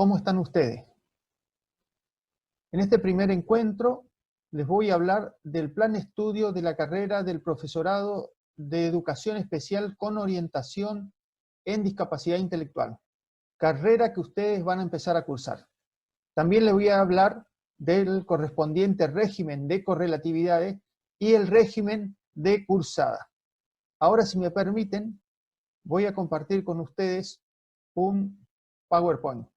¿Cómo están ustedes? En este primer encuentro les voy a hablar del plan de estudio de la carrera del profesorado de Educación Especial con orientación en discapacidad intelectual, carrera que ustedes van a empezar a cursar. También les voy a hablar del correspondiente régimen de correlatividades y el régimen de cursada. Ahora, si me permiten, voy a compartir con ustedes un PowerPoint.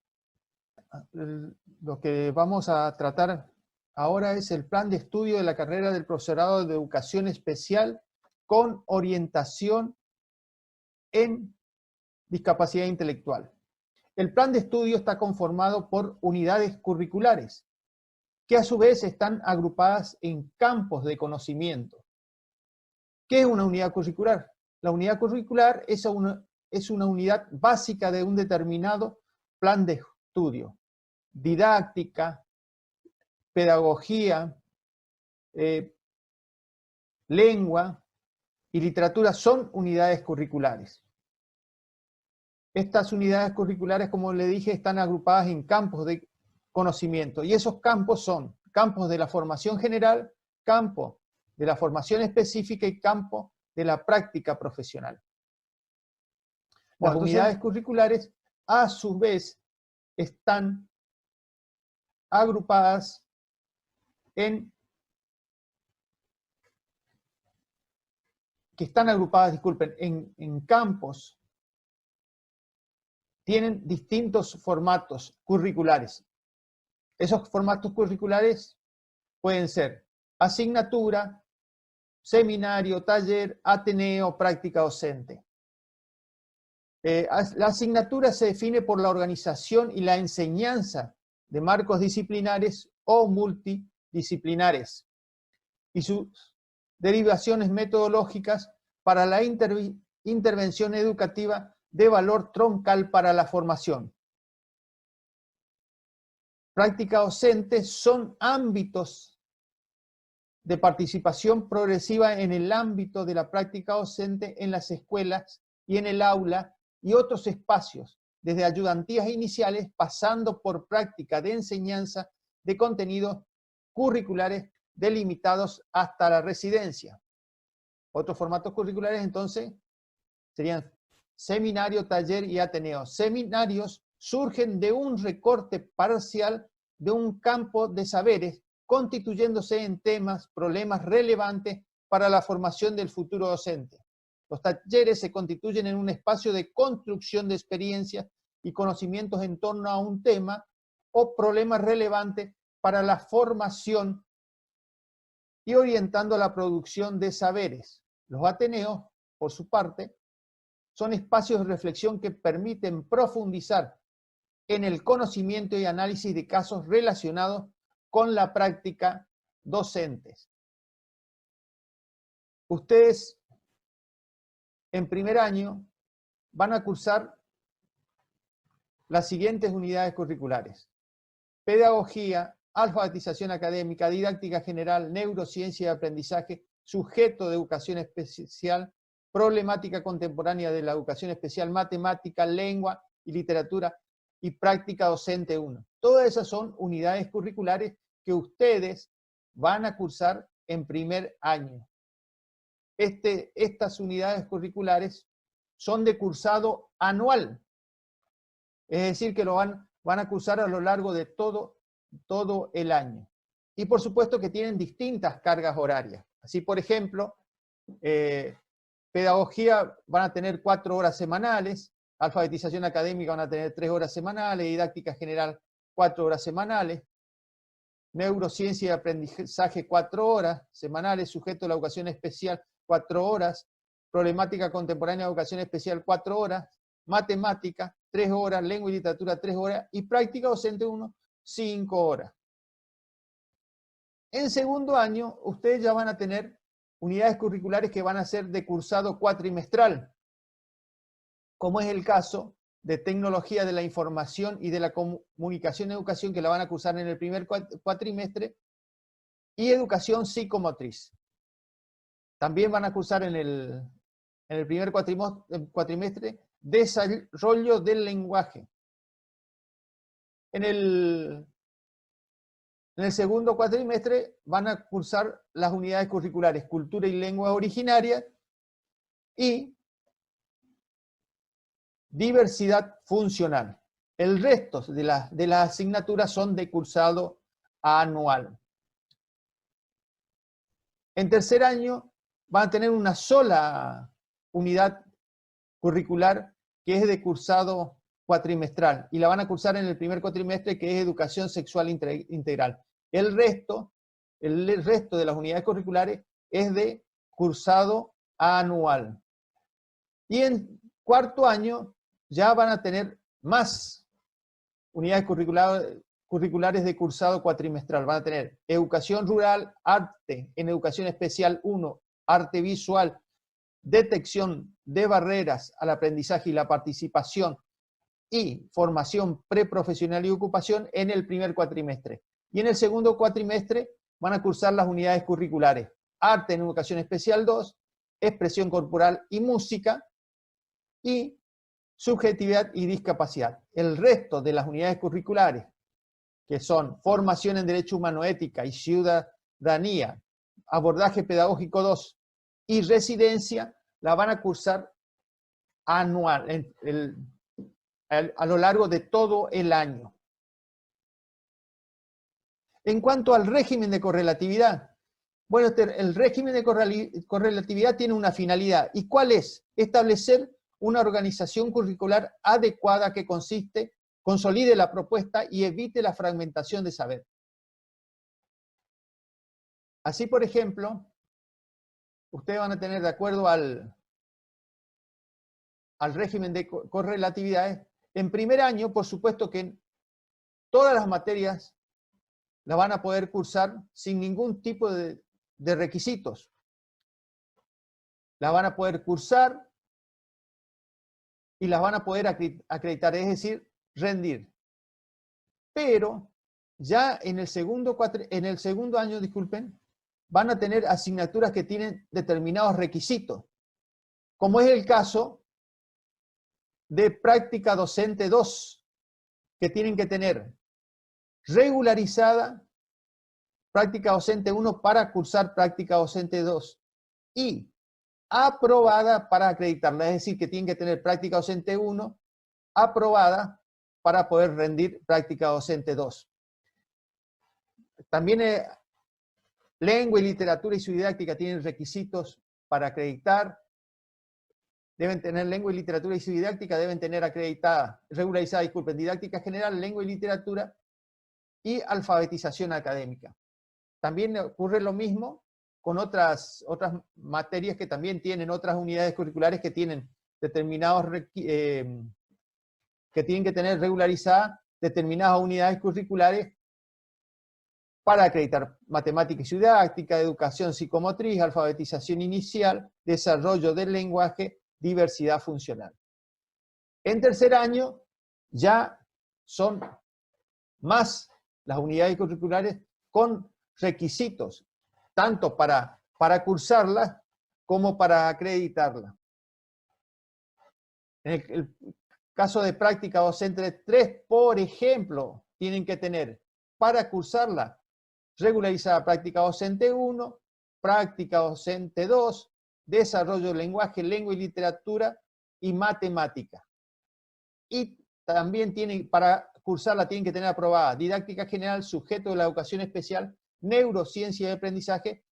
Lo que vamos a tratar ahora es el plan de estudio de la carrera del profesorado de Educación Especial con orientación en discapacidad intelectual. El plan de estudio está conformado por unidades curriculares, que a su vez están agrupadas en campos de conocimiento. ¿Qué es una unidad curricular? La unidad curricular es una unidad básica de un determinado plan de estudio. Didáctica, pedagogía, lengua y literatura son unidades curriculares. Estas unidades curriculares, como le dije, están agrupadas en campos de conocimiento, y esos campos son campos de la formación general, campo de la formación específica y campo de la práctica profesional. Las unidades curriculares, a su vez, están agrupadas en campos, tienen distintos formatos curriculares. Esos formatos curriculares pueden ser asignatura, seminario, taller, ateneo, práctica docente. La asignatura se define por la organización y la enseñanza de marcos disciplinares o multidisciplinares y sus derivaciones metodológicas para la intervención educativa de valor troncal para la formación. Práctica docente son ámbitos de participación progresiva en el ámbito de la práctica docente en las escuelas y en el aula y otros espacios, desde ayudantías iniciales pasando por práctica de enseñanza de contenidos curriculares delimitados hasta la residencia. Otros formatos curriculares entonces serían seminario, taller y ateneo. Seminarios surgen de un recorte parcial de un campo de saberes, constituyéndose en temas, problemas relevantes para la formación del futuro docente. Los talleres se constituyen en un espacio de construcción de experiencias y conocimientos en torno a un tema o problema relevante para la formación y orientando la producción de saberes. Los ateneos, por su parte, son espacios de reflexión que permiten profundizar en el conocimiento y análisis de casos relacionados con la práctica docentes. Ustedes en primer año van a cursar las siguientes unidades curriculares: pedagogía, alfabetización académica, didáctica general, neurociencia y aprendizaje, sujeto de educación especial, problemática contemporánea de la educación especial, matemática, lengua y literatura, y práctica docente 1. Todas esas son unidades curriculares que ustedes van a cursar en primer año. Estas unidades curriculares son de cursado anual, es decir, que lo van a cursar a lo largo de todo el año. Y por supuesto que tienen distintas cargas horarias. Así, por ejemplo, pedagogía van a tener 4 horas semanales, alfabetización académica van a tener 3 horas semanales, didáctica general 4 horas semanales, neurociencia y aprendizaje 4 horas semanales, sujeto de la educación especial 4 horas, problemática contemporánea de educación especial 4 horas, matemática 3 horas, lengua y literatura 3 horas, y práctica docente 1, 5 horas. En segundo año, ustedes ya van a tener unidades curriculares que van a ser de cursado cuatrimestral, como es el caso de tecnología de la información y de la comunicación y educación, que la van a cursar en el primer cuatrimestre, y educación psicomotriz. También van a cursar en el primer cuatrimestre desarrollo del lenguaje. En el segundo cuatrimestre van a cursar las unidades curriculares Cultura y Lenguas Originarias y Diversidad Funcional. El resto de las asignaturas son de cursado anual. En tercer año van a tener una sola unidad curricular que es de cursado cuatrimestral y la van a cursar en el primer cuatrimestre, que es Educación Sexual Integral. El resto de las unidades curriculares es de cursado anual. Y en cuarto año ya van a tener más unidades curriculares de cursado cuatrimestral. Van a tener Educación Rural, Arte en Educación Especial 1, Arte Visual, Detección de barreras al aprendizaje y la participación y formación preprofesional y ocupación en el primer cuatrimestre. Y en el segundo cuatrimestre van a cursar las unidades curriculares Arte en Educación Especial 2, Expresión Corporal y Música, y Subjetividad y Discapacidad. El resto de las unidades curriculares, que son Formación en Derecho Humano, Ética y Ciudadanía, Abordaje Pedagógico 2 y Residencia, la van a cursar anual, a lo largo de todo el año. En cuanto al régimen de correlatividad, bueno, el régimen de correlatividad tiene una finalidad. ¿Y cuál es? Establecer una organización curricular adecuada que consolide la propuesta y evite la fragmentación de saber. Así, por ejemplo, ustedes van a tener, de acuerdo al régimen de correlatividad, en primer año, por supuesto que todas las materias las van a poder cursar sin ningún tipo de requisitos. Las van a poder cursar y las van a poder acreditar, es decir, rendir. Pero ya en el segundo año, disculpen, van a tener asignaturas que tienen determinados requisitos, como es el caso de Práctica Docente 2, que tienen que tener regularizada Práctica Docente 1 para cursar Práctica Docente 2 y aprobada para acreditarla, es decir, que tienen que tener Práctica Docente 1 aprobada para poder rendir Práctica Docente 2. También lengua y literatura y su didáctica tienen requisitos para acreditar. Deben tener lengua y literatura y su didáctica, deben tener regularizada, didáctica general, lengua y literatura y alfabetización académica. También ocurre lo mismo con otras materias que también tienen otras unidades curriculares que tienen determinados que tienen que tener regularizadas determinadas unidades curriculares para acreditar matemática y didáctica, educación psicomotriz, alfabetización inicial, desarrollo del lenguaje, diversidad funcional. En tercer año ya son más las unidades curriculares con requisitos, tanto para cursarlas como para acreditarlas. En el caso de práctica docente 3, por ejemplo, tienen que tener para cursarla regularizada práctica docente 1, práctica docente 2, desarrollo del lenguaje, lengua y literatura y matemática. Y también para cursarla tienen que tener aprobada didáctica general, sujeto de la educación especial, neurociencia y aprendizaje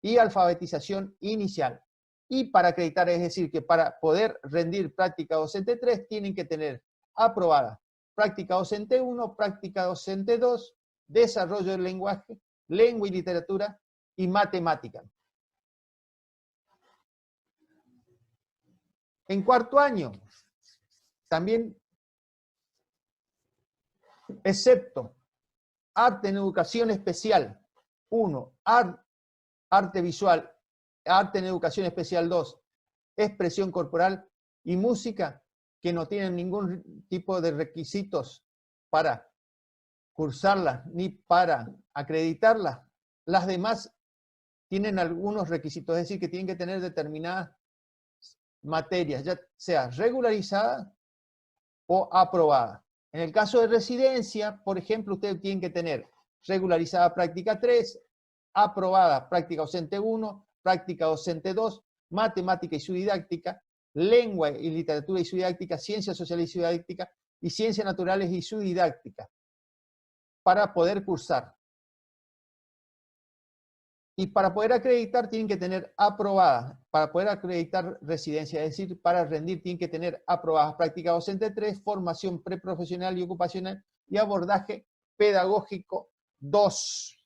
y alfabetización inicial. Y para acreditar, es decir, que para poder rendir práctica docente 3 tienen que tener aprobada práctica docente 1, práctica docente 2, desarrollo del lenguaje, lengua y literatura y matemática. En cuarto año, también, excepto arte en educación especial 1, arte visual, arte en educación especial 2, expresión corporal y música, que no tienen ningún tipo de requisitos para cursarlas ni para acreditarlas. Las demás tienen algunos requisitos, es decir, que tienen que tener determinadas materias, ya sea regularizadas o aprobadas. En el caso de residencia, por ejemplo, ustedes tienen que tener regularizada práctica 3, aprobada práctica docente 1, práctica docente 2, matemática y su didáctica, lengua y literatura y su didáctica, ciencias sociales y su didáctica, y ciencias naturales y su didáctica, para poder cursar. Y para poder acreditar tienen que tener aprobadas, para poder acreditar residencia, es decir, para rendir tienen que tener aprobadas práctica docente 3, formación preprofesional y ocupacional y abordaje pedagógico 2.